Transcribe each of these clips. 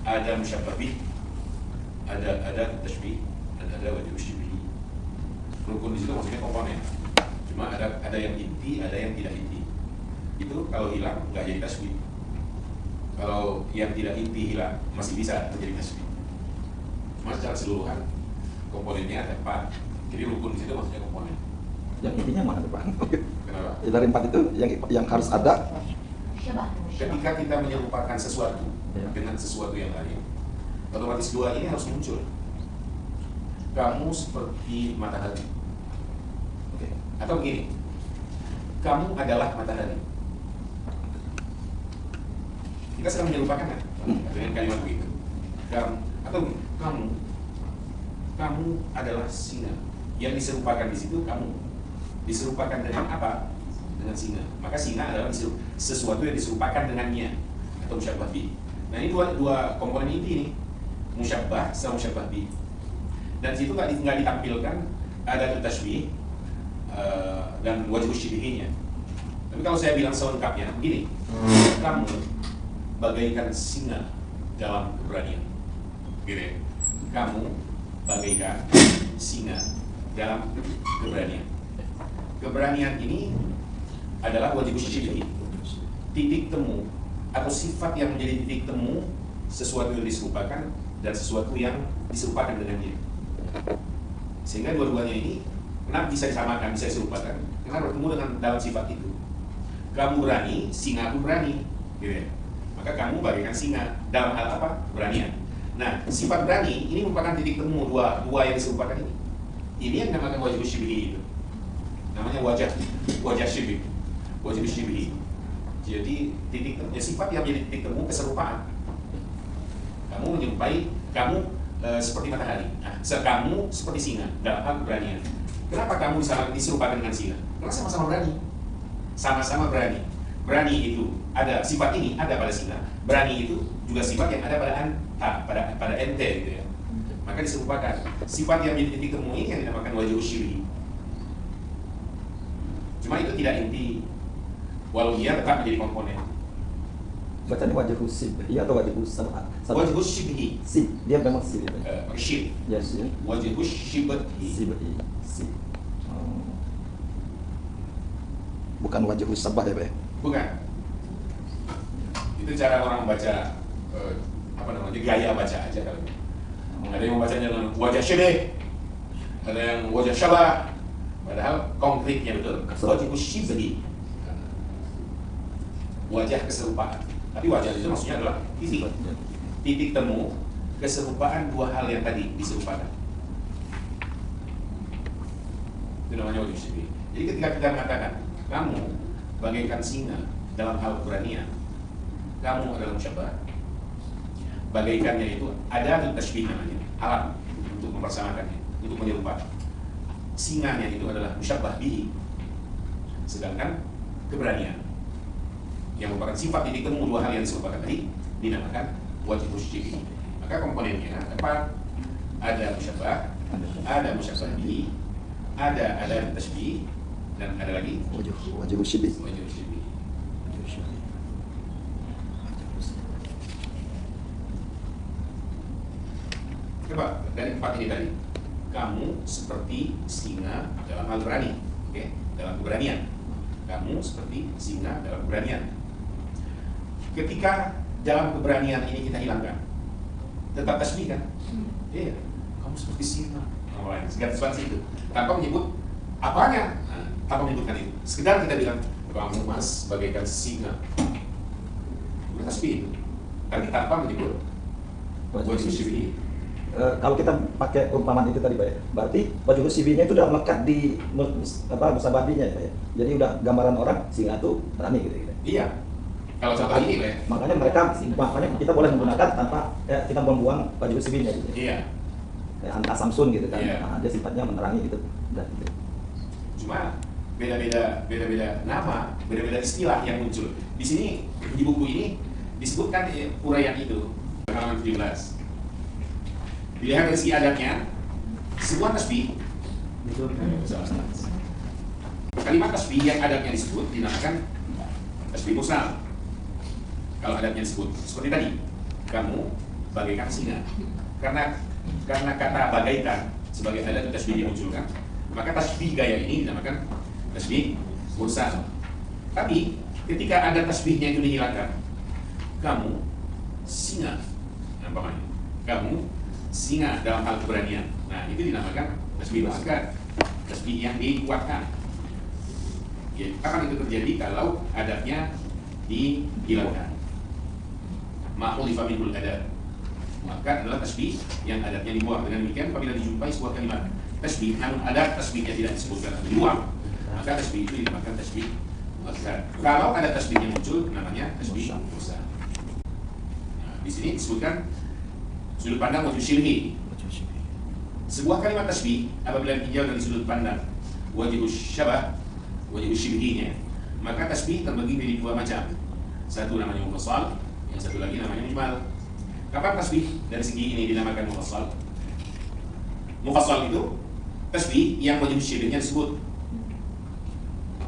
ada musyabbah bih, ada tashbih, dan ada wajib syibhi. Rukun di situ maksudnya komponen. Cuma ada yang inti, ada yang tidak inti. Itu kalau hilang nggak jadi tashbih. Kalau yang tidak inti hilang masih bisa menjadi tashbih. Cuma secara keseluruhan komponennya ada 4. Jadi rukun di situ maksudnya komponen. Yang intinya mana tuh Pak? Kenapa? Dari 4 itu yang harus ada. Ketika kita menyerupakan sesuatu dengan sesuatu yang lain, otomatis 2 ini harus muncul. Kamu seperti matahari. Oke. Atau begini, kamu adalah matahari. Kita sedang menyerupakan kan dengan kalimat begitu. Kamu adalah singa. Yang diserupakan di situ kamu. Diserupakan dengan apa? Dengan singa. Maka singa adalah sesuatu yang diserupakan dengannya atau musyabbah bih. Nah ini dua komponen inti ini, musyabbah sama musyabbah bih. Dan situ nggak ditampilkan ada tashbih dan wajib syibhinya. Tapi kalau saya bilang selengkapnya begini, kamu bagaikan singa dalam keberanian. Gitu ya. Kamu bagaikan singa dalam keberanian. Keberanian ini adalah wajib syibhi, titik temu atau sifat yang menjadi titik temu sesuatu yang diserupakan dan sesuatu yang diserupakan dengannya. Sehingga dua-duanya ini kenapa bisa disamakan, bisa diserupakan? Karena bertemu dengan dalam sifat itu. Kamu berani, singa pun berani, gitu ya. Maka kamu bagaikan singa dalam hal apa? Keberanian. Nah, sifat berani ini merupakan titik temu dua yang diserupakan ini. Ini yang dinamakan wajib syibhi itu. Namanya wajah syibhi, wajib syibhi. Jadi titik temu, sifat yang menjadi titik temu keserupaan. Kamu menjumpai kamu seperti matahari. Nah, kamu seperti singa dalam hal keberanian. Kenapa kamu diserupakan dengan singa? Karena sama-sama berani. Sama-sama berani. Berani itu ada sifat ini ada pada singa. Berani itu juga sifat yang ada pada pada ente gitu ya. Maka diserupakan. Sifat yang menjadi titik temu ini yang dinamakan wajib syibhi. Cuma itu tidak inti, walau ia tetap menjadi komponen. Bacanya wajib syibhi atau wajib sama? Wajib syibhi. Sib, dia memang sib itu. Syib. Ya sib. Wajib syibhi. Syibhi. Sib. Bukan wajib sabah ya Pak ya? Bukan. Itu cara orang membaca gaya baca aja kalau. Ada yang membacanya dengan wajah syibhi, ada yang wajah syabah. Padahal konkretnya betul, wajib syibhi, wajah keserupaan. Tapi wajah itu maksudnya adalah titik temu keserupaan dua hal yang tadi diserupakan. Itu namanya wajib syibhi. Jadi ketika kita mengatakan kamu bagaikan singa dalam hal keberanian, kamu adalah musyabbah. Bagaikannya itu ada tashbih namanya, alat untuk mempersamakannya, untuk menyerupakan. Singanya itu adalah musyabbah bihi, sedangkan keberanian yang merupakan sifat titik temu dua hal yang diserupakan tadi dinamakan wajib syibhi. Maka komponennya ada musyabbah, ada musyabbah bihi, ada tashbih, dan ada lagi wajib syibhi. Coba dari 4 ini tadi, kamu seperti singa dalam hal berani, okay? Dalam keberanian. Kamu seperti singa dalam keberanian. Ketika dalam keberanian ini kita hilangkan, tetap tasbih kan? Iya. Kamu seperti singa. Segala sesuatu itu. Tanpa menyebut apanya, tanpa menyebutkan itu. Sekedar kita bilang, kamu mas bagaikan singa. Udah tasbih itu. Tapi tanpa menyebut wajib syibhi. Kalau kita pakai perumpamaan itu tadi Pak ya, berarti wajib syibhinya itu udah melekat di musyabbah bihnya ya Pak ya. Jadi udah gambaran orang singa itu berani gitu. Iya. Kalau contoh ini Pak ya. Makanya kita boleh menggunakan tanpa kita membuang wajib syibhinya gitu. Iya. Kayak Anta Samsun gitu kan. Iya. Nah, dia sifatnya menerangi gitu. Udah gitu. Cuma beda-beda nama, beda-beda istilah yang muncul. Di sini di buku ini disebutkan uraian itu halaman 17. Dilihat dari segi adatnya, semua tasbih kalimat tasbih yang adatnya disebut dinamakan tasbih musnad. Kalau adatnya disebut seperti tadi, kamu bagaikan singa. Karena kata bagaikan sebagai adat tasbih dimunculkan, maka tasbih gaya ini dinamakan tasbih mursal. Tapi ketika ada tasbihnya itu dihilangkan, kamu singa, nampaknya kamu singa dalam hal keberanian. Nah, itu dinamakan tasbih muakkad, tasbih yang dikuatkan. Ya, kapan itu terjadi? Kalau adatnya dihilangkan. Ma'ulifa minhul adat. Maka adalah tasbih yang adatnya dibuang. Dengan demikian, apabila dijumpai sebuah kalimat tasbih, namun adat tasbihnya tidak disebutkan atau dibuang, maka tasbih itu dinamakan tasbih muakkad. Kalau ada tasbih yang muncul, namanya tasbih mursal. Nah, di sini disebutkan sudut pandang wajib syibhi. Sebuah kalimat tasbih apabila ditinjau dari sudut pandang wajib syabah, wajib syibhinya, maka tasbih terbagi menjadi dua macam. Satu namanya mufassal, yang satu lagi namanya mujmal. Kapan tasbih dari segi ini dinamakan mufassal? Mufassal itu tasbih yang wajib syibhnya disebut.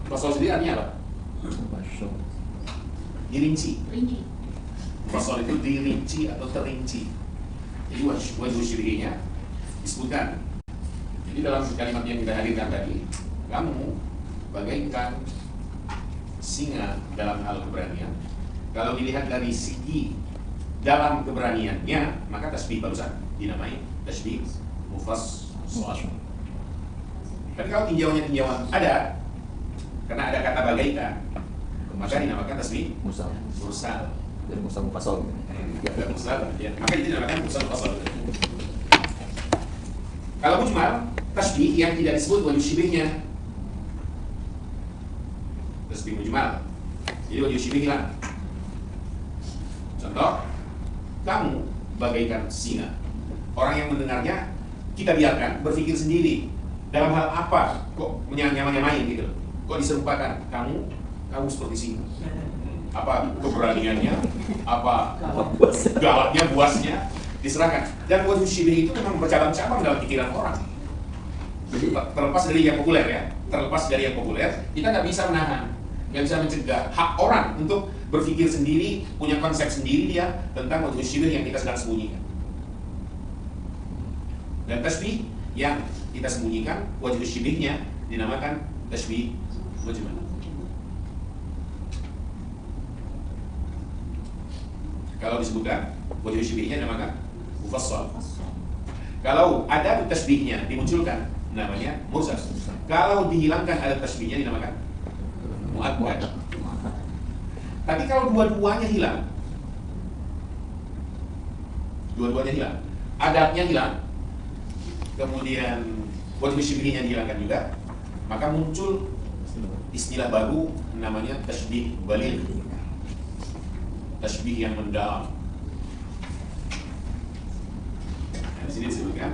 Mufassal sendiri artinya apa? Dirinci. Mufassal itu dirinci atau terinci. Jadi wajib syibhnya disebutkan. Jadi dalam kalimat yang kita hadirkan tadi, kamu bagaikan singa dalam hal keberanian. Kalau dilihat dari segi dalam keberaniannya, maka tasbih barusan dinamai tasbih mufassal. Tapi kalau tinjauan adat, karena ada kata bagaikan, maka dinamakan tasbih mursal. Dari mursal mufassal. Mursal, ya. Maka itu dinamakan mursal mufassal. Kalau mujmal, tasbih yang tidak disebut wajib syibhnya. Tasbih mujmal. Jadi wajib syibh hilang. Contoh, kamu bagaikan singa. Orang yang mendengarnya kita biarkan berpikir sendiri. Dalam hal apa kok menyamai gitu? Kok diserupakan? Kamu seperti singa. Apa keberaniannya? Apa galaknya, buasnya? Diserahkan. Dan wajib syibh itu memang bercabang-cabang dalam pikiran orang. Jadi terlepas dari yang populer ya, kita nggak bisa menahan, nggak bisa mencegah hak orang untuk berpikir sendiri, punya konsep sendiri dia tentang wajib syibh yang kita sedang sembunyikan. Dan tasbih yang kita sembunyikan, wajib syibhnya dinamakan tasbih mujmal. Kalau disebutkan wajib syibhnya dinamakan mufassal. Kalau ada tasbihnya dimunculkan, namanya mursal. Kalau dihilangkan ada tasbihnya dinamakan muakkad. Tapi kalau dua-duanya hilang, adatnya hilang, kemudian wajib syibhnya dihilangkan juga, maka muncul istilah baru namanya tasbih baligh. Tasbih yang mendalam. Nah, di sini disebutkan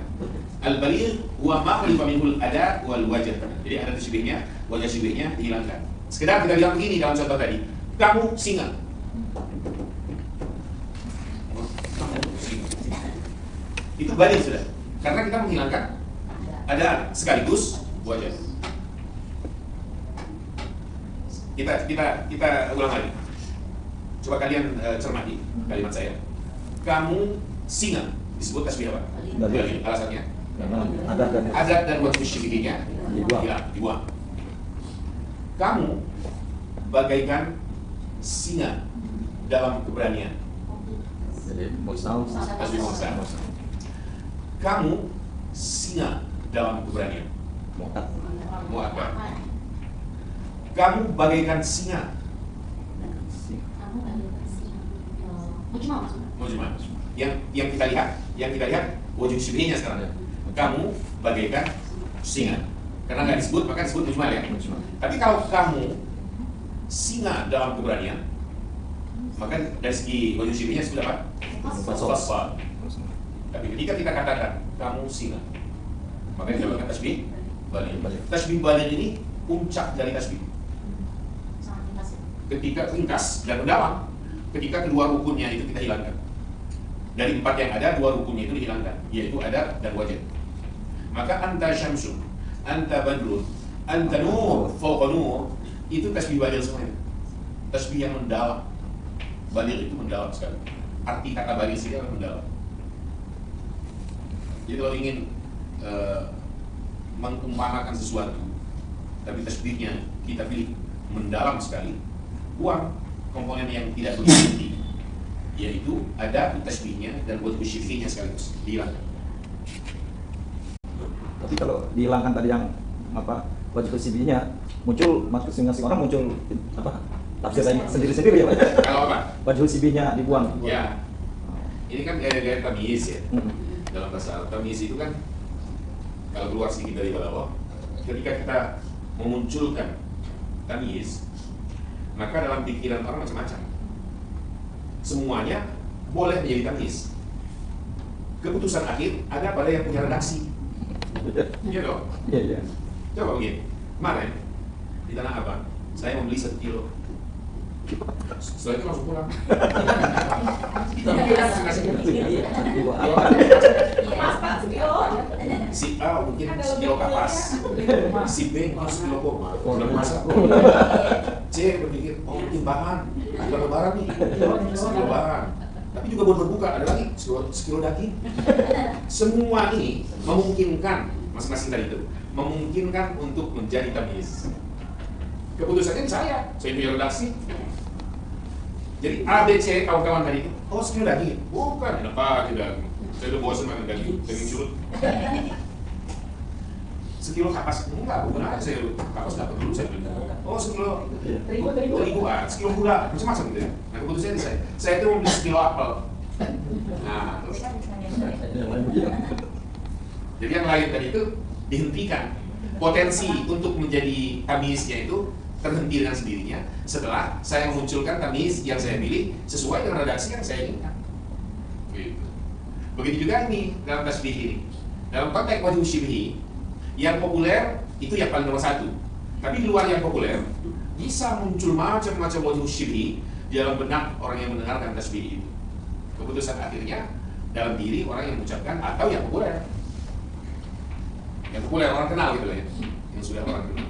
al-baligh huwa ma khalifa minhul ada wal wajh. Jadi ada tasbihnya, wajah syibhnya dihilangkan. Sekedar kita bilang begini dalam contoh tadi, kamu singa. Itu baligh sudah. Karena kita menghilangkan ada sekaligus wajah. Kita ulang lagi. Coba kalian cermati kalimat saya. Kamu singa, disebut tasbih apa? Baligh. Alasannya? Adat dan wajib syibhnya dibuang. Kamu bagaikan singa dalam keberanian. Jadi mursal. Tasbih mursal. Kamu singa dalam keberanian. Muakkad. Kamu bagaikan singa. Mujmal. Yang kita lihat wajib syibhnya sekarang. Kamu bagaikan singa. Karena nggak disebut, maka disebut mujmal ya. Tapi kalau kamu singa dalam keberanian, maka dari segi wajib syibhnya sudah apa? Mufassal. Tapi ketika kita katakan kamu singa, maka dinamakan tasbih baligh. Tasbih baligh ini puncak dari tasbih. Ketika ringkas dan mendalam, ketika kedua rukunnya itu kita hilangkan. Dari 4 yang ada, 2 rukunnya itu dihilangkan, yaitu adat dan wajib. Maka anta syamsun, anta badrun, anta nur, fawqa nur, itu tasbih baligh semuanya. Tasbih yang mendalam. baligh itu mendalam sekali. Arti kata baligh sendiri adalah mendalam. Jadi kalau ingin mengumpamakan sesuatu, tapi tasbihnya kita pilih mendalam sekali, buang komponen yang tidak begitu, yaitu ada tasbihnya dan buat syirkinya sekaligus dihilangkan. Tapi kalau dihilangkan tadi yang apa wajib sibihnya, muncul masing-masing orang muncul apa tafsir sendiri-sendiri ya Pak? Kalau apa? Wajib sibihnya dibuang. Ya, ini kan gaya-gaya tamyiz ya. Dalam bahasa Arab tamyiz itu kan kalau keluar sedikit dari bawah, ketika kita memunculkan tamyiz, maka dalam pikiran orang macam-macam. Semuanya boleh menjadi tamyiz. Keputusan akhir ada pada yang punya redaksi. Iya dong? Iya. Coba begini, kemarin di Tanah Abang saya membeli 1 kilo. Setelah itu langsung pulang. Si A mungkin sekilo kapas, si B sekilo koma, udah masak. C berpikir, oh mungkin bahan, bukan lebaran nih, sekilo bahan. Tapi juga buat berbuka, ada lagi sekilo daging. Semua ini memungkinkan, masing-masing tadi itu, memungkinkan untuk menjadi tamyiz. Keputusannya saya punya redaksi. Jadi A, B, C, kawan-kawan tadi itu, oh sekilo daging, bukan, enak aja daging. Saya udah bosan makan daging curut. Sekilo kapas, enggak, bukan aja saya kapas dapat dulu saya beli. Oh sekilo terigu, sekilo gula, macam-macam gitu ya. Nah keputusannya saya itu mau beli sekilo apel. Nah, terus. Jadi yang lain tadi itu dihentikan. Potensi untuk menjadi tamyiznya itu terhenti dengan sendirinya setelah saya memunculkan tamyiz yang saya pilih sesuai dengan redaksi yang saya inginkan. Begitu juga ini dalam tasbih ini. Dalam konteks wajib syibhi, yang populer itu yang paling nomor 1. Tapi di luar yang populer bisa muncul macam-macam wajib syibhi di dalam benak orang yang mendengarkan tasbih itu. Keputusan akhirnya dalam diri orang yang mengucapkan atau yang populer. Yang populer orang kenal gitu ya. Yang sudah orang kenal.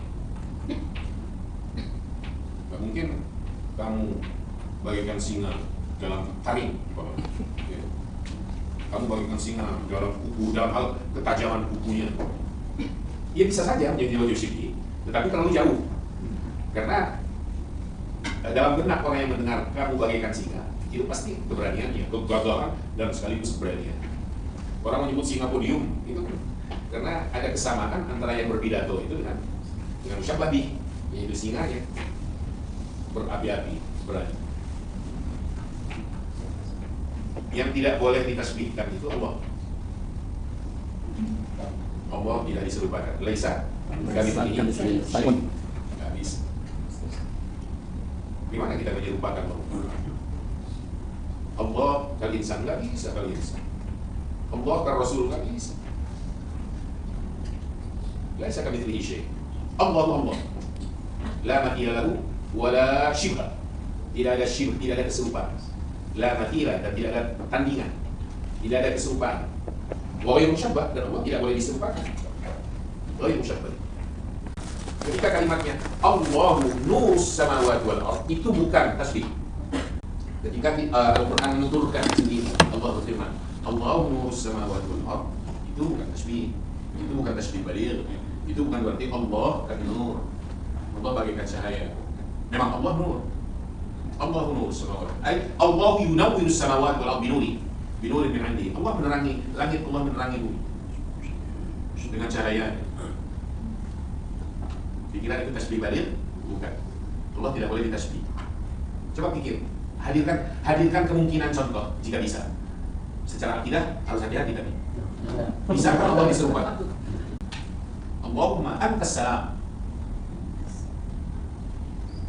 Gak mungkin kamu bagaikan singa dalam taring, kamu bagaikan singa dalam kuku, dalam hal ketajaman kukunya. Ya bisa saja menjadi wajib syibhi, tetapi terlalu jauh. Karena dalam benak orang yang mendengar kamu bagaikan singa, itu pasti keberaniannya, kegagalan dan sekaligus keberanian. Orang menyebut singa podium itu karena ada kesamaan antara yang berpidato itu dengan musyabbih, yaitu singanya berapi-api, berani. Yang tidak boleh ditasbihkan itu Allah. Allah tidak diserupakan. Laisa kamitslihi syai'un. Enggak bisa. Gimana kita menyerupakan Allah? Allah kal insan enggak bisa kal insan. Allah kal rasul enggak bisa. Laisa kamitslihi syai'. Allah. La mathila lahu wa la syibha. Tidak ada syibh, tidak ada keserupaan. La mathila, dan tidak ada tandingan, tidak ada keserupaan. Ghairu musyabbah, dan Allah tidak boleh diserupakan. Ghairu musyabbah. Ketika kalimatnya Allahu nurus samawati wal ardh, itu bukan tasbih. Ketika Al-Quran menuturkan sendiri, Allah berfirman Allahu nurus samawati wal ardh, itu bukan tasbih. Itu bukan tasbih baligh. Itu bukan berarti Allah kan nur. Allah bagaikan cahaya. Memang Allah nur. Allahu nurus samawati. Allahu yunawwiru samawati wal ardh binuri min 'indihi. Allah menerangi langit, Allah menerangi bumi dengan cahaya. Pikiran itu tasbih baligh? Bukan. Allah tidak boleh ditasbih. Coba pikir, hadirkan kemungkinan contoh jika bisa. Secara akidah harus hati-hati tadi. Bisakah Allah diserupakan? Allahumma antas salam.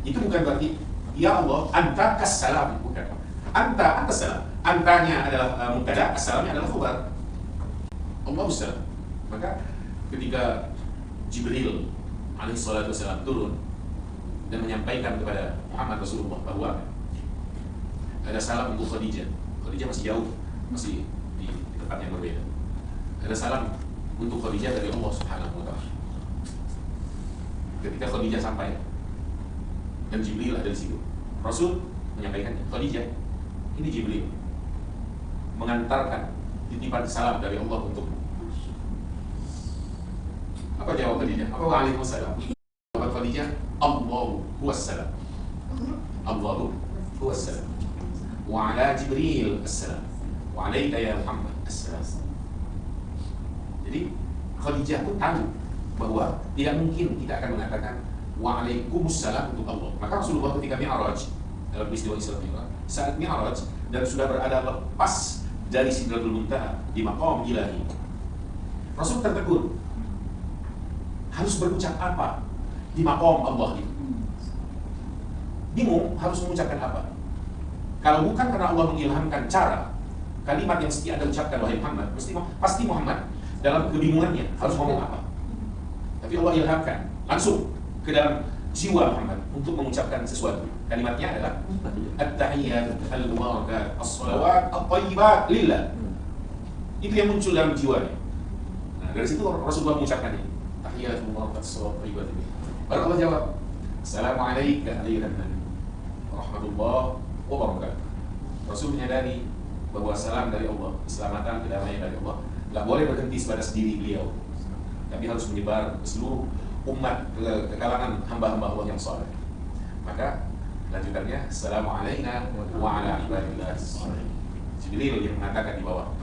Itu bukan berarti ya Allah, anta as-salam, bukan. Anta as-salam. Antanya adalah mubtada, as-salamnya adalah khabar. Allahu salam. Maka ketika Jibril alaihi salatu wassalam turun dan menyampaikan kepada Muhammad Rasulullah bahwa ada salam untuk Khadijah. Khadijah masih jauh, masih di tempat yang berbeda. Ada salam untuk Khadijah dari Allah Subhanahu wa taala. Ketika Khadijah sampai dan Jibril ada di situ, Rasul menyampaikan, Khadijah, Ini Jibril mengantarkan titipan salam dari Allah untuk. Apa jawab Khadijah? Apa waalaikumsalam? Jawab Khadijah, Allahu huwassalam. Allahu huwassalam. Wa ala Jibril assalam. Wa alaika ya Muhammad assalam. Jadi Khadijah pun tahu bahwa tidak mungkin kita akan mengatakan waalaikumsalam untuk Allah. Maka Rasulullah ketika Mi'raj dalam peristiwa Isra Mi'raj, saat Mi'raj dan sudah berada lepas dari Sidratul Muntaha di maqam ilahi, Rasul tertegun harus berucap apa di maqam Allah itu. Bingung harus mengucapkan apa. Kalau bukan karena Allah mengilhamkan cara kalimat yang mesti Anda ucapkan wahai Muhammad, pasti Muhammad dalam kebingungannya harus ngomong apa. Tapi Allah ilhamkan langsung ke dalam jiwa Muhammad untuk mengucapkan sesuatu. Kalimatnya adalah at-tahiyyat al-mubarakat as-salawat at-thayyibat lillah. Itu yang muncul dalam jiwanya. Nah, dari situ Rasulullah mengucapkannya. Tahiyyat al-mubarakat as-salawat at-thayyibat. Baru Allah jawab, Assalamualaikum ayyuhan nabi warahmatullahi wabarakatuh. Rasul menyadari bahwa salam dari Allah, keselamatan, kedamaian dari Allah tidak boleh berhenti sebatas diri beliau, tapi harus menyebar ke seluruh umat, ke kalangan hamba-hamba Allah yang saleh. Maka lanjutannya, Assalamualaikum wa ala ibadillah shalihin. Jibril yang mengatakan di bawah,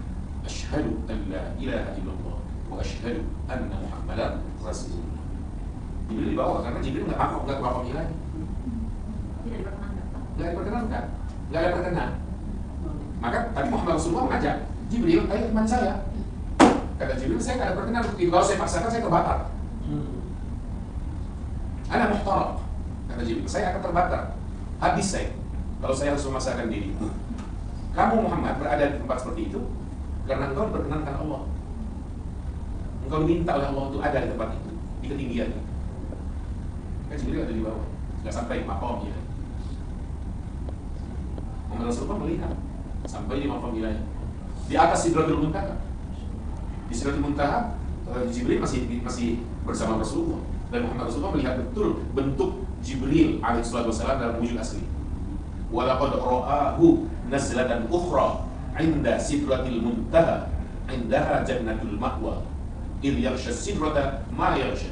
Asyhadu an la ilaha illallah wa asyhadu anna Muhammadan Rasulullah. Jibril di bawah karena Jibril nggak apa-apa lagi. Nggak diperkenankan, nggak ada perkenan. Maka tadi Muhammad Rasulullah mengajak Jibril, ayo teman saya. Kata Jibril, saya nggak ada perkenan begitu. Kalau saya paksakan saya terbakar. Ana muhtarak, kata Jibril, saya akan terbakar. Habis saya kalau saya harus memaksakan diri. Kamu Muhammad berada di tempat seperti itu karena engkau diperkenankan Allah. Engkau diminta oleh Allah untuk ada di tempat itu, di ketinggian. Kan Jibril ada di bawah, nggak sampai maqamnya. Muhammad Rasulullah melihat sampai di maqam wilayah di atas Sidratul Muntaha. Di Sidratul Muntaha Jibril masih bersama Rasulullah dan Muhammad Rasulullah melihat betul bentuk Jibril alaihissalatu wassalam dalam wujud asli. Wa laqad ra'ahu nazlatan ukhra 'inda Sidratil Muntaha 'indaha jannatul ma'wa il yaghsha sidrata ma yaghsha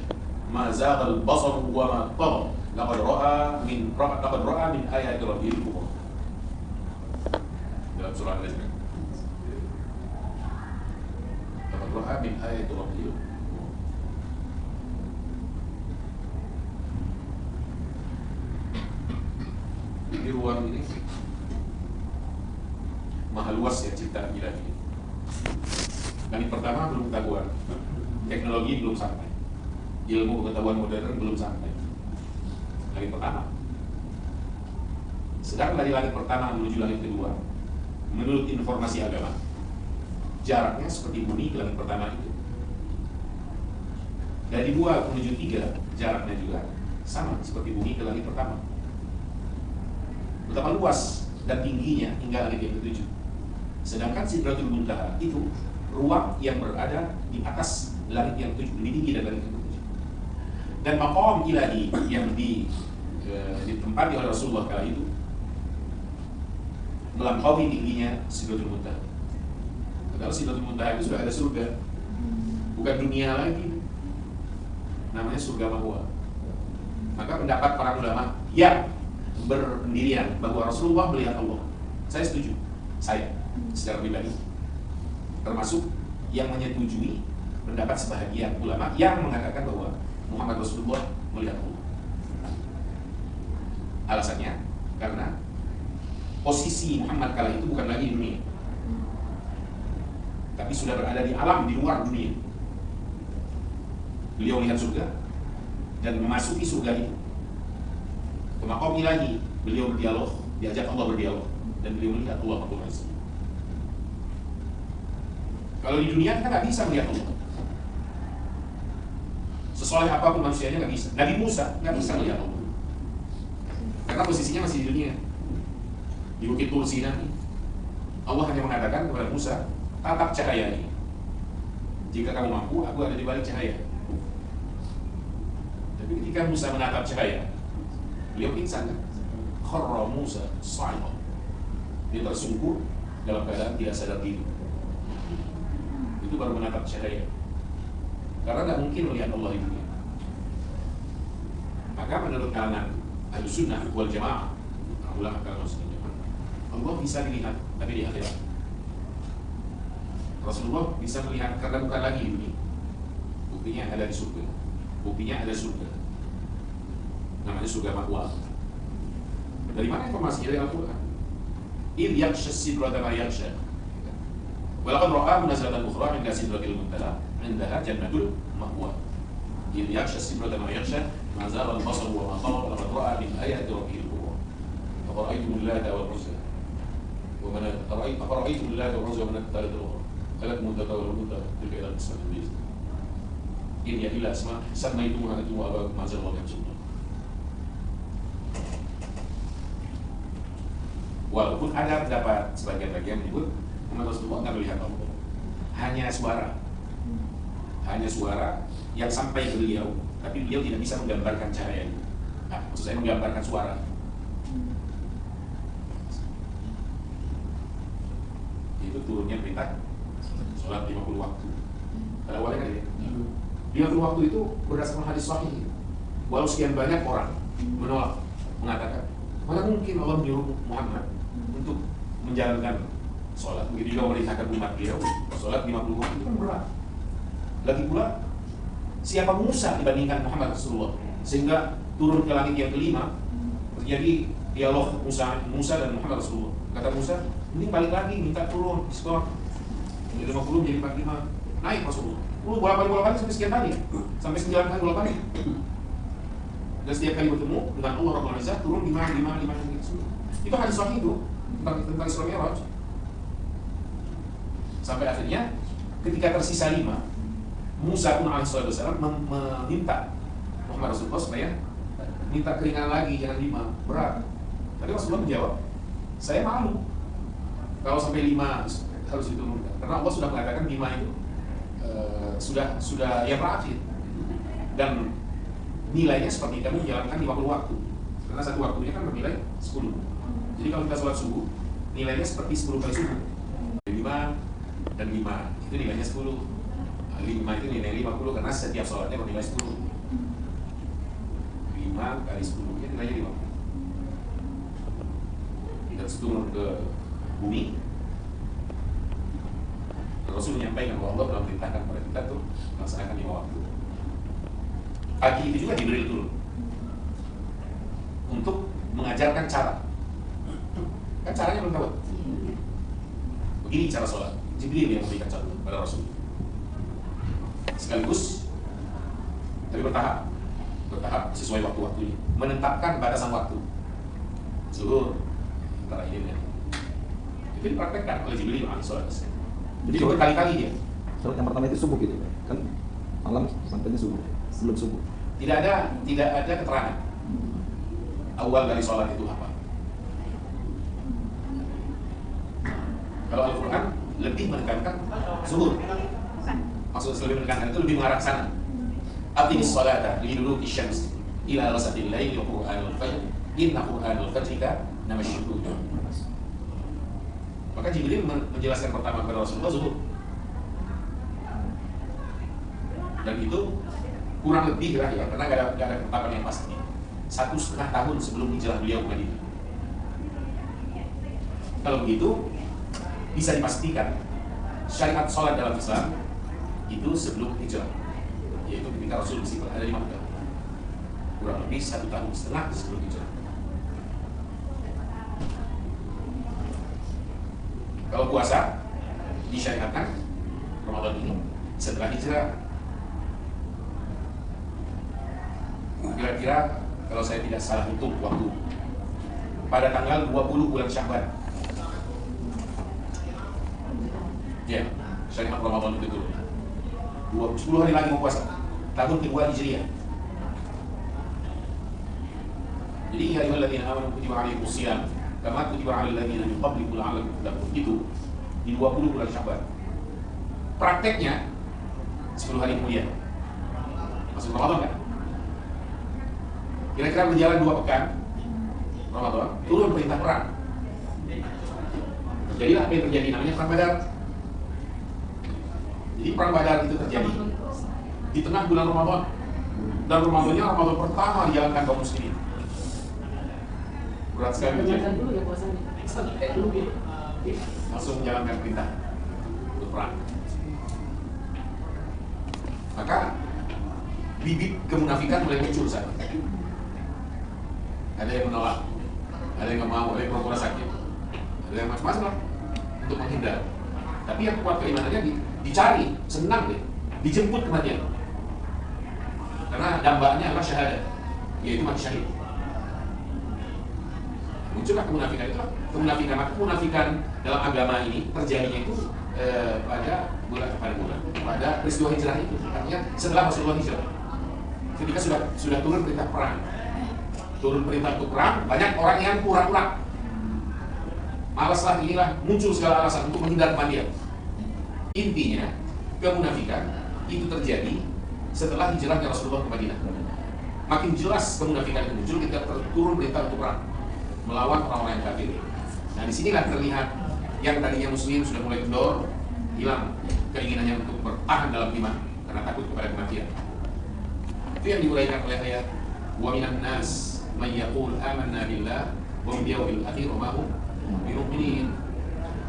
ma zagha al-basar wa ma tagha laqad ra'a min ayati rabbil kubra. Dalam surah Al-Azmi. Laqad ra'a min ayati rabbil. Di ruang ini maha luas ya ciptaan ilahi. Langit pertama belum ketahuan, teknologi belum sampai, ilmu pengetahuan modern belum sampai. Langit pertama. Sedang dari langit pertama menuju langit kedua, menurut informasi agama, jaraknya seperti bumi ke langit pertama itu. Dari 2 menuju 3, jaraknya juga sama seperti bumi ke langit pertama. Betapa luas dan tingginya hingga langit yang ke-7. Sedangkan Sidratul Muntaha itu ruang yang berada di atas langit yang ke-7, lebih tinggi dari langit yang ke-7. Dan maqam ilahi yang ditempati oleh Rasulullah kala itu melampaui tingginya Sidratul Muntaha. Padahal Sidratul Muntaha itu sudah ada surga, bukan dunia lagi, namanya surga mahwa. Maka pendapat para ulama yang berpendirian bahwa Rasulullah melihat Allah, saya setuju, saya secara pribadi termasuk yang menyetujui pendapat sebahagian ulama yang mengatakan bahwa Muhammad Rasulullah melihat Allah. Alasannya karena posisi Muhammad kala itu bukan lagi di dunia, tapi sudah berada di alam di luar dunia. Beliau melihat surga dan memasuki surga itu. Ke maqam ilahi, beliau berdialog, diajak Allah berdialog, dan beliau melihat Allah Rabbul Izzah. Kalau di dunia kita nggak bisa melihat Allah. Sesoleh apapun manusianya nggak bisa. Nabi Musa nggak bisa melihat Allah, karena posisinya masih di dunia, di Bukit Tur Sina. Allah hanya mengatakan kepada Musa, tatap cahaya ini. Jika kamu mampu, aku ada di balik cahaya. Tapi ketika Musa menatap cahaya, beliau pingsan kan? Kharra Musa sa'iqan. Dia tersungkur dalam keadaan tidak sadar diri. Itu baru menatap cahaya. Karena nggak mungkin melihat Allah di dunia. Maka menurut kalangan Ahlussunnah wal Jamaah, ulama kalangan Ahlussunnah, Allah bisa dilihat, tapi di akhirat. Rasulullah bisa melihat karena bukan lagi di dunia. Buktinya ada di surga. Buktinya ada surga. Namanya surga ma'wa. Dari mana informasi? Dari Al-Quran. إذ يغشى السدرة ما يغشى ولقد رآه نزلة أخرى عند سدرة المنتهى عندها جنة المأوى إذ يغشى السدرة ما يغشى ما زاغ البصر وما طغى ولقد رأى من آيات ربه الكبرى أفرأيتم اللات والعزى أفرأيتم اللات والعزى ومناة الثالثة الأخرى ألكم الذكر والأنثى تلك إذا قسمة ضيزى إن هي إلا أسماء سميتموها أنتم وآباؤكم ما أنزل الله بها من سلطان. Walaupun ada pendapat sebagian lagi yang menyebut Muhammad Rasulullah nggak melihat Allah, hanya suara yang sampai ke beliau, tapi beliau tidak bisa menggambarkan cahaya itu. Nah, maksud saya menggambarkan suara. Itu turunnya perintah sholat 50 waktu. Ada awalnya kan ya? 50 waktu itu berdasarkan hadis sahih. Walau sekian banyak orang menolak, mengatakan mana mungkin Allah menyuruh Muhammad untuk menjalankan sholat, begitu juga memerintahkan umat beliau sholat 50 waktu, itu kan berat. Lagi pula siapa Musa dibandingkan Muhammad Rasulullah, sehingga turun ke langit yang kelima terjadi dialog Musa dan Muhammad Rasulullah. Kata Musa, ini balik lagi minta turun skor dari 50 menjadi 45, naik Rasulullah. Bolak-balik sampai sekian kali, sampai 9 kali bolak-balik. Dan setiap kali bertemu dengan Allah Rabbul Izzah turun 5 gitu. Itu hadis sahih itu tentang Isra Mi'raj. Sampai akhirnya ketika tersisa 5, Musa pun alaihi wasallam meminta Muhammad Rasulullah supaya minta keringanan lagi, jangan 5, berat. Tapi Rasulullah menjawab, saya malu kalau sampai 5 harus diturunkan, karena Allah sudah mengatakan 5 itu sudah yang terakhir, dan nilainya seperti kamu menjalankan 50 waktu, karena satu waktunya kan bernilai 10. Jadi kalau kita sholat subuh, nilainya seperti 10 kali subuh. 5 dan 5 itu nilainya 10. 5 itu nilai 50 karena setiap sholatnya bernilai 10. 5 kali 10 itu nilainya 50. Kita turun ke bumi, Rasul menyampaikan bahwa Allah telah perintahkan kepada kita tuh melaksanakan 5 waktu. Pagi itu juga Jibril turun untuk mengajarkan cara. Kan caranya belum tahu. Begini cara sholat. Jibril yang memberikan cara pada Rasul. Sekaligus, tapi bertahap sesuai waktu-waktunya. Menetapkan batasan waktu. Zuhur, antara ini dan itu dipraktekkan oleh Jibril alaihi sholat. Jadi berkali-kali dia. Sholat yang pertama itu subuh gitu, kan malam sampainya subuh, sebelum subuh. Tidak ada keterangan awal dari sholat itu apa. Kalau Al-Quran lebih menekankan zuhur. Maksud lebih menekankan itu lebih mengarah ke sana. Aqimis sholata liduluki syams ila ghasaqil laili wa qur'anul fajr inna qur'anal fajri kana mashhuda. Maka Jibril menjelaskan pertama kepada Rasulullah zuhur. Dan itu kurang lebih lah ya, karena gak ada ketetapan yang pasti. 1,5 tahun sebelum hijrah beliau ke Madinah. Kalau begitu, bisa dipastikan syariat sholat dalam Islam itu sebelum hijrah, yaitu ketika Rasul masih berada di Makkah, kurang lebih 1,5 tahun sebelum hijrah. Kalau puasa disyariatkan Ramadan ini setelah hijrah. Kira-kira kalau saya tidak salah hitung waktu, pada tanggal 20 bulan Sya'ban. Ya, syariat Ramadan itu dulu. 10 hari lagi mau puasa. Tahun kedua Hijriah. Jadi ya ayyuhalladzina amanu kutiba alaikumus shiyam kama kutiba alal ladzina min qablikum la'allakum tattaqun. Itu di 20 bulan Sya'ban. Prakteknya 10 hari kemudian. Masuk Ramadan kan? Kira-kira berjalan 2 pekan Ramadan, turun perintah perang. Terjadilah apa yang terjadi, namanya Perang Badar. Jadi Perang Badar itu terjadi di tengah bulan Ramadan. Dan Ramadannya Ramadan pertama dijalankan kaum muslimin. Berat sekali Jangan dulu ya puasanya. Kayak dulu gitu. langsung menjalankan perintah untuk perang. Maka bibit kemunafikan mulai muncul saat itu. Ada yang menolak, ada yang nggak mau, ada yang pura-pura sakit, ada yang macam-macam lah untuk menghindar. Tapi yang kuat keimanannya dicari, senang deh, dijemput kematian. Karena dambanya adalah syahadat, yaitu mati syahid. Muncullah kemunafikan itu. Kemunafikan, maka kemunafikan dalam agama ini terjadinya itu pada peristiwa hijrah itu. Artinya setelah Rasulullah hijrah, ketika sudah turun perintah perang, banyak orang yang pura-pura, malaslah inilah, muncul segala alasan untuk menghindar kematian. Intinya kemunafikan itu terjadi setelah hijrahnya Rasulullah ke Madinah. Makin jelas kemunafikan itu muncul ketika turun perintah untuk perang melawan orang-orang yang kafir. Nah, disinilah terlihat yang tadinya muslim sudah mulai kendor, hilang keinginannya untuk bertahan dalam iman karena takut kepada kematian. Itu yang diuraikan oleh ayat wa minan nas may yaqul amanna billah wa bil yawmil akhir wa ma hum bimu'minin.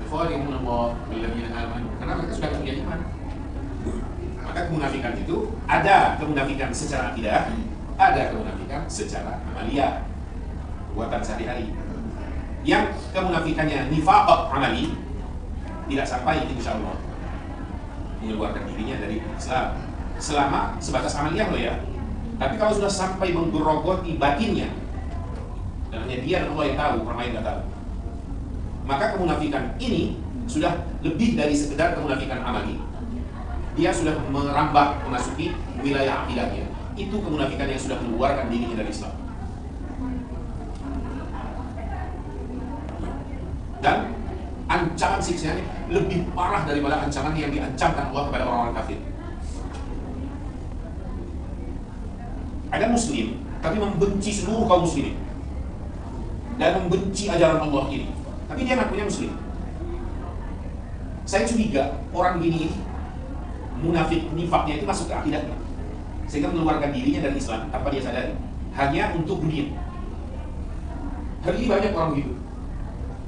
Yukhadi'una Allah wal ladzina amanu. Karena mereka sudah punya iman. Maka kemunafikan itu ada kemunafikan secara akidah, ada kemunafikan secara amaliyah, perbuatan sehari-hari. Yang kemunafikannya nifaq amali, tidak sampai insyaallah mengeluarkan dirinya dari Islam selama sebatas amaliyah loh ya. Tapi kalau sudah sampai menggerogoti batinnya, dan hanya dia dan Allah yang tahu, orang lain nggak tahu, maka kemunafikan ini sudah lebih dari sekedar kemunafikan amali. Dia sudah merambah memasuki wilayah akidahnya. Itu kemunafikan yang sudah mengeluarkan dirinya dari Islam. Dan ancaman siksanya lebih parah daripada ancaman yang diancamkan Allah kepada orang-orang kafir. Ada muslim tapi membenci seluruh kaum muslimin dan membenci ajaran Allah ini, tapi dia ngakunya muslim. Saya curiga orang gini ini munafik, nifaknya itu masuk ke akidahnya sehingga mengeluarkan dirinya dari Islam tanpa dia sadari, hanya untuk dunia. Hari ini banyak orang begitu.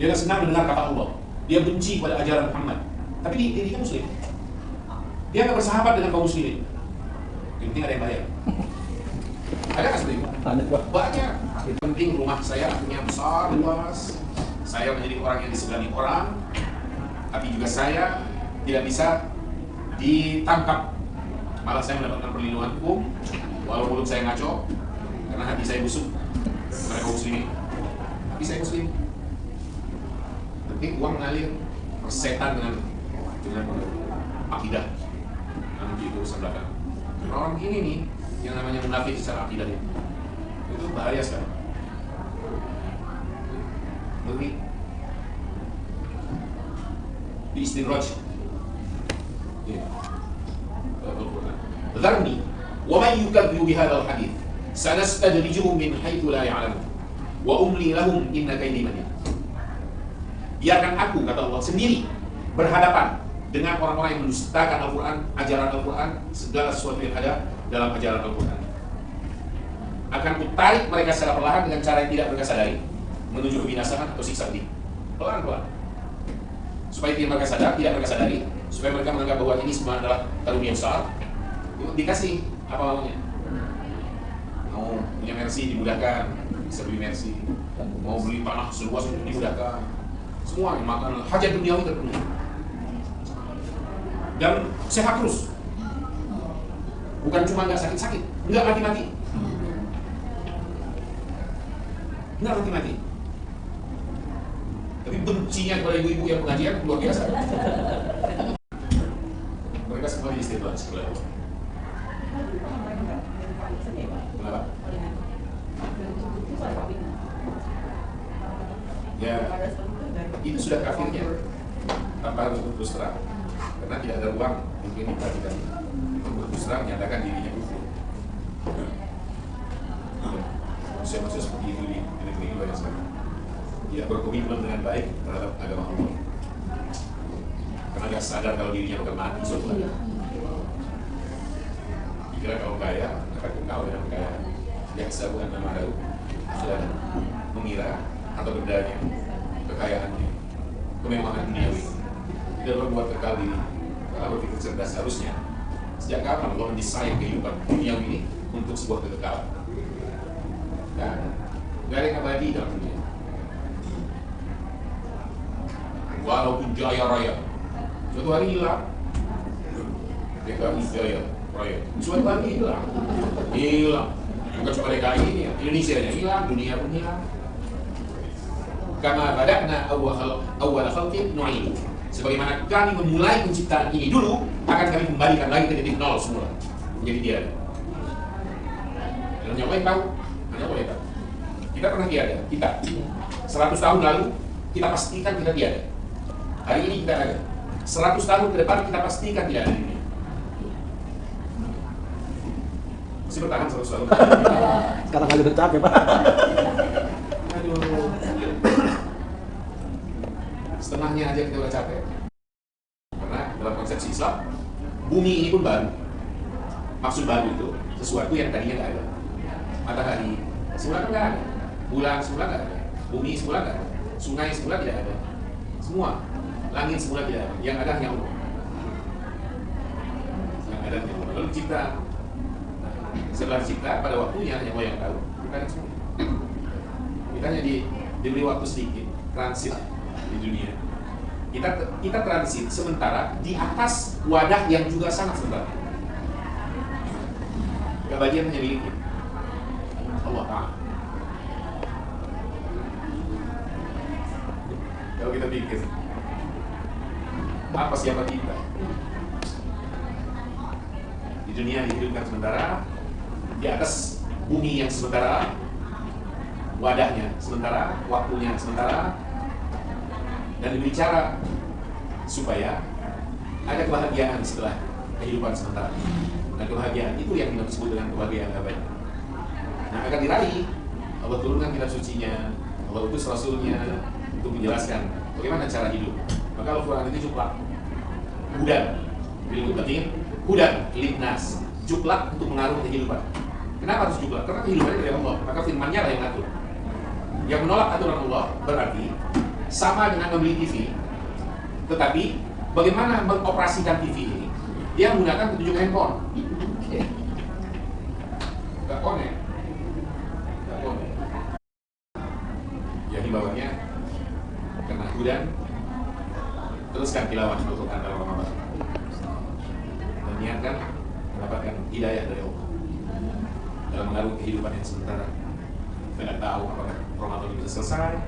Dia tidak senang mendengar kata Allah, dia benci pada ajaran Muhammad, tapi dirinya muslim. Dia tidak bersahabat dengan kaum muslimin. Yang penting ada yang bayar. Ada nggak seperti itu? Banyak. Yang penting rumah saya punya besar, luas. Saya menjadi orang yang disegani orang, tapi juga saya tidak bisa ditangkap. Malah saya mendapatkan perlindungan hukum, walau mulut saya ngaco, karena hati saya busuk kepada kaum muslimin. Tapi saya muslim. Penting uang ngalir, persetan dengan akidah, yang begitu urusan belakang. Orang ini nih yang namanya munafik secara akidahnya itu bahaya sekali. Ngeri. Di istidraj. Dharni wa man yukadzibu bihadzal hadits sanastadrijuhum min haitsu la ya'lamun wa umli lahum inna kaydi matin. Biarkan aku, kata Allah, sendiri berhadapan dengan orang-orang yang mendustakan Al-Quran, ajaran Al-Quran, segala sesuatu yang ada dalam ajaran Al-Quran. Akan kutarik mereka secara perlahan dengan cara yang tidak mereka sadari menuju kebinasaan atau siksa pedih. Pelan-pelan. Supaya tidak mereka sadar, tidak mereka sadari, supaya mereka menganggap bahwa ini semua adalah karunia besar. Dikasih apa maunya. Mau punya Mercy dimudahkan, bisa beli Mercy. Mau beli tanah seluas dimudahkan. Semua yang makan hajat duniawi terpenuhi dan sehat terus, bukan cuma nggak sakit-sakit, nggak mati-mati, tapi bencinya kepada ibu-ibu yang pengajian luar biasa. Mereka semua di istilah sekolah. Kenapa? Ya, itu sudah kafirnya tanpa harus berterus terang, karena tidak ada ruang mungkin diperhatikan untuk berterus terang menyatakan dirinya kufur. Manusia-manusia seperti itu di negeri ini banyak sekali tidak berkomitmen dengan baik terhadap agama Allah. nggak sadar kalau dirinya bakal mati suatu hari. Dikira kalau kaya akan kekal dengan kaya biasa, bukan nama baru. Sudah mengira atau berdaya kekayaannya, kemewahan duniawi tidak membuat kekal diri. Kalau berpikir cerdas harusnya sejak kapan Allah mendesain kehidupan dunia ini untuk sebuah kekekalan? Gak ada yang abadi dalam dunia. Walaupun jaya raya, suatu hari hilang. DKI jaya raya, suatu hari hilang. Bukan cuma DKI, Indonesia nya hilang, dunia pun hilang. Kama bada'na awwal khalqin nu'idu. Sebagaimana kami memulai penciptaan ini dulu, akan kami kembalikan lagi ke titik nol semula. Menjadi dia. Dan yang lain tahu, hanya boleh tahu. Kita pernah tiada, kita 100 tahun lalu kita pastikan kita tiada. Hari ini kita ada. 100 tahun ke depan kita pastikan tidak ada ini. Masih bertahan 100 tahun. Sekarang lagi udah capek, Pak. Aduh. Setengahnya aja kita udah capek. Karena dalam konsepsi Islam, bumi ini pun baru. Maksud baru itu sesuatu yang tadinya nggak ada. Matahari semula nggak ada, bulan semula nggak ada, bumi semula nggak ada, sungai semula tidak ada, semua, langit semula tidak ada. Yang ada hanya Allah. Yang ada hanya Allah. Lalu cipta, setelah cipta pada waktunya hanya Allah yang tahu. Bukan semua. Kita hanya diberi waktu sedikit transit di dunia. Kita transit sementara di atas wadah yang juga sangat sebentar. Kebahagiaan hanya miliknya Allah Ta'ala. Kalau kita pikir apa siapa kita di dunia dihidupkan sementara, di atas bumi yang sementara, wadahnya sementara, waktunya sementara, dan berbicara supaya ada kebahagiaan setelah kehidupan sementara. Dan kebahagiaan itu yang kita sebut dengan kebahagiaan abadi. Nah, akan diraih, Allah turunkan kitab sucinya, Allah utus Rasulnya untuk menjelaskan bagaimana cara hidup. Maka Al-Quran itu juklak, hudan, hudan, linnas, juklak untuk mengaruh kehidupan. Kenapa harus juklak? Karena kehidupannya dari Allah, maka firmannya lah yang ngatur. Yang menolak aturan Allah berarti sama dengan membeli TV, tetapi bagaimana mengoperasikan TV ini? Dia menggunakan petunjuk handphone. Gak connect. Ya himbauannya karena hudan, teruskan tilawah Al-Quran dalam Ramadan dan niatkan mendapatkan hidayah dari Allah dalam mengarungi kehidupan yang sementara. Tidak tahu apakah Ramadan bisa selesai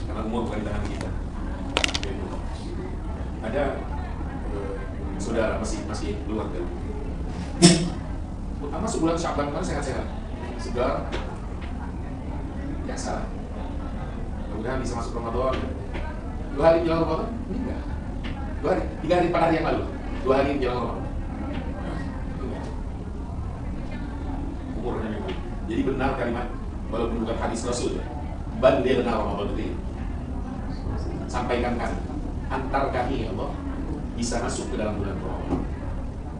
karena umur bukan di tangan kita. Ada saudara masih keluarga. Masuk bulan Sya'ban kan sehat-sehat, segar, biasa. Mudah-mudahan bisa masuk Ramadan. 2 hari jelang Ramadan? Enggak. 2 hari, 3 hari, 4 hari yang lalu. 2 hari jelang Ramadan. Umurnya itu. Jadi benar kalimat, walaupun bukan hadis Rasul ya. Bal dia benar Ramadan itu. Sampaikan kami, antar kami ya Allah bisa masuk ke dalam bulan Ramadan.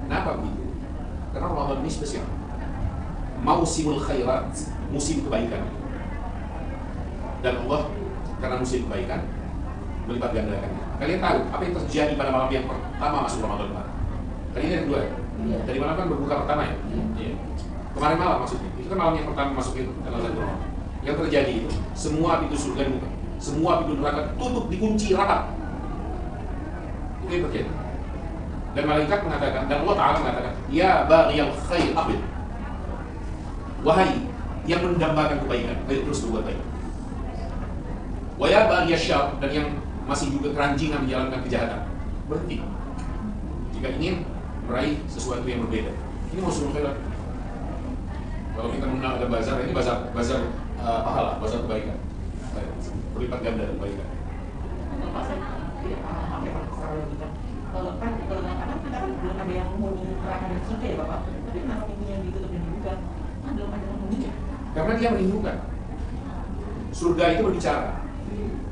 Kenapa begitu? Karena Ramadan ini spesial. Mausimul khairat, musim kebaikan. Dan Allah karena musim kebaikan melipat gandakan. Kalian tahu apa yang terjadi pada malam yang pertama masuk Ramadan kemarin? Tadi ini yang kedua ya? Tadi malam kan berbuka pertama ya? Iya. Kemarin malam maksudnya. Itu kan malam yang pertama masuk itu dalam satu Ramadan. Yang terjadi itu semua pintu surga dibuka, semua pintu neraka tutup, dikunci rapat. Itu yang terjadi. Dan malaikat mengatakan, dan Allah Ta'ala mengatakan, ya baghiyal khair aqbil. Wahai yang mendambakan kebaikan, ayo terus berbuat baik. Wa ya baghiyal syarr, dan yang masih juga keranjingan menjalankan kejahatan, berhenti. Jika ingin meraih sesuatu yang berbeda. Ini musuh khairat. Kalau kita mengenal ada bazar, ini bazar pahala, bazar kebaikan. Berlipat ganda kebaikan. Kalau kadang-kadang kita kan belum ada yang mau neraka dan surga ya Bapak. Tapi kenapa pintunya ditutup dan dibuka? Kan belum ada yang menunjuk. Karena dia merindukan. Surga itu berbicara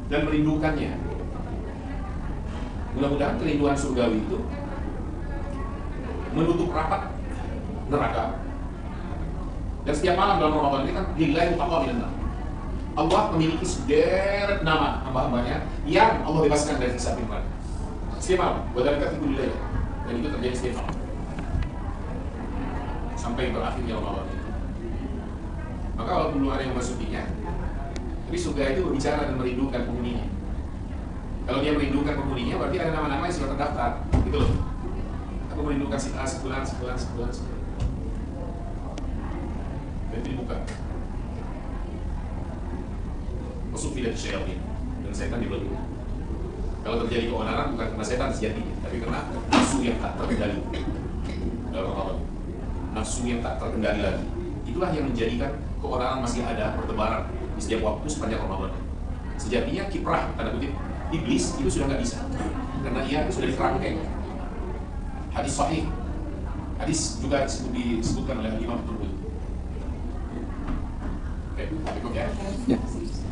dan merindukannya. Mudah-mudahan kerinduan surgawi itu menutup rapat neraka. Dan setiap malam dalam Ramadan ini kan lillahi taqabil. Allah memiliki sederet nama hamba-hambanya yang Allah bebaskan dari siksa neraka. Setiap malam, wadalika fi kulli lail. Dan itu terjadi setiap malam sampai berakhirnya Ramadan itu. Maka walaupun belum ada yang memasukinya, tapi surga itu berbicara dan merindukan penghuninya. Kalau dia merindukan penghuninya, berarti ada nama-nama yang sudah terdaftar, gitu loh. Aku merindukan si A sebulan. Dan itu dibuka. Masuk tidak syaitan dan setan dibelenggu. Kalau terjadi keonaran bukan karena setan sejatinya, tapi karena nafsu yang tak terkendali dalam Ramadan. Nafsu yang tak terkendali lagi. Itulah yang menjadikan keonaran masih ada bertebaran di setiap waktu sepanjang Ramadan. Sejatinya kiprah tanda kutip iblis itu sudah nggak bisa karena ia sudah dikerangkeng. Hadis sahih, hadis juga disebutkan oleh Imam Tirmidzi. Cukup ya.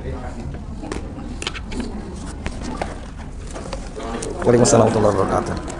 Terima kasih. Waalaikumsalam warahmatullahi wabarakatuh.